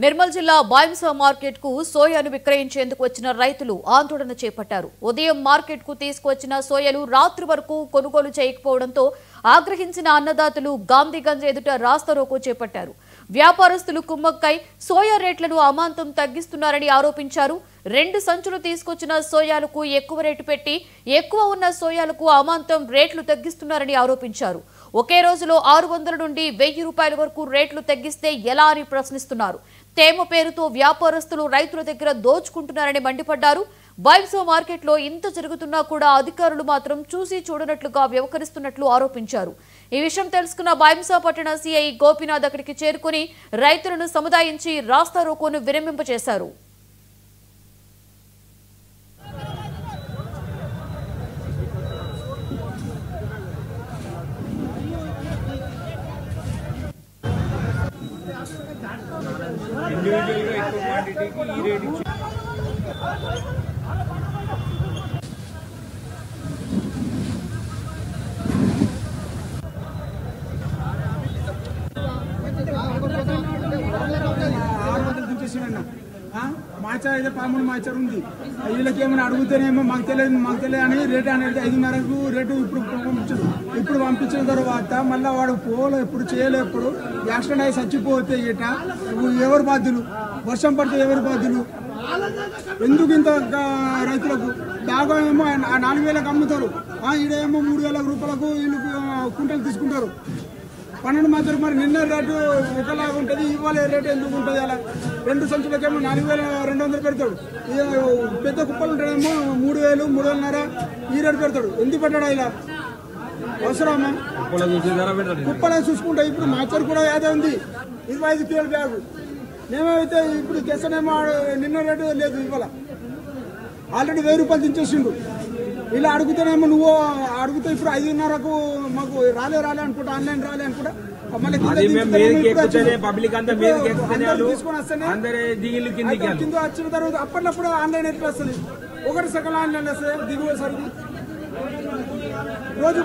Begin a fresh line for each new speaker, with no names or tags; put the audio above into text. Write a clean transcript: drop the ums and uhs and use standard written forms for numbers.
నిర్మల్ జిల్లా బాయిమ్సా మార్కెట్ కు సోయాను విక్రయించేందుకు వచ్చిన రైతులు ఆందోళన చేపట్టారు. ఉదయం మార్కెట్ కు తీసుకువచ్చిన సోయాలు రాత్రి వరకు కొనుగోలు చేయకపోవడంతో ఆగ్రహించిన అన్నదాతలు గాంధీగంజ్ ఎదుట రాస్తారోకో చేపట్టారు. వ్యాపారస్తులు కుమ్మక్కై సోయా రేట్లను అమాంతం తగ్గిస్తున్నారని ఆరోపించారు. 2 సంచులు తీసుకొచ్చిన సోయాలకు ఎక్కువ రేటు పెట్టి ఎక్కువ ఉన్న సోయాలకు అమాంతం రేట్లు తగ్గిస్తున్నారని ఆరోపించారు. ఒకే రోజులో 600 నుండి 1000 రూపాయల వరకు రేట్లు తగ్గిస్తే ఎలా అని ప్రశ్నిస్తున్నారు. తేమ పేరుతో వ్యాపారస్తులు రైతుల దగ్గర దోచుకుంటున్నారని మండిపడ్డారు. బాయిమ్సా మార్కెట్లో ఇంత జరుగుతున్నా కూడా అధికారులు మాత్రం చూసి చూడనట్లుగా వ్యవహరిస్తున్నట్లు ఆరోపించారు. ఈ విషయం తెలుసుకున్న బాయిమ్సా పట్టణ సిఐ గోపీనాథ్ అక్కడికి చేరుకుని రైతులను సముదాయించి రాస్తారోకోను విరమింపచేశారు.
మాచా అయితే 13 మాచారు ఉంది. వీళ్ళకి ఏమైనా అడుగుతేనేమో మాకు తెలియదు అని రేటు అనేది 5:30కు రేటు ఇప్పుడు పంపించిన తర్వాత మళ్ళీ వాడు పోలో ఎప్పుడు చేయలేప్పుడు యాక్సిడెంట్ అయ్యి చచ్చిపోతే ఇట ఎవరు బాధ్యులు? వర్షం పడితే ఎవరు బాధ్యులు? ఎందుకు ఇంత రైతులకు బాగా ఏమో 4,000కు అమ్ముతారు, ఈడేమో 3,000 రూపాయలకు వీళ్ళు కుంటలు తీసుకుంటారు. 12 మాత్రం మరి నిన్న రేటు ఒకలాగా ఉంటుంది, ఇవాళ రేటు ఎందుకు ఉంటుంది? అలా 2 సంచులకేమో 4,200 పెడతాడు. పెద్ద కుప్పలు ఉంటాడేమో 3,000, 3,500 ఈ రేటు పెడతాడు. ఎందుకు పెట్టాడు? ఇలా అవసరమా? కుప్పలే చూసుకుంటా. ఇప్పుడు మాచర్ కూడా యాదే ఉంది 25 కిలోల బ్యాగు. మేమైతే ఇప్పుడు తెస్తనేమో నిన్న రేటు లేదు, ఇవాళ ఆల్రెడీ 1000 రూపాయలు దించేసిండు. ఇలా అడుగుతానేమో నువ్వు అడుగుతా ఇప్పుడు 5:30కు మాకు రాలే అనుకుంటా, ఆన్లైన్ రాలే అనుకుంటా. కింద వచ్చిన తర్వాత అప్పట్లో ఆన్లైన్ ఎట్లా వస్తుంది? ఒకటి సెకండ్ ఆన్లైన్ వస్తుంది దిగువ సరికి రోజు.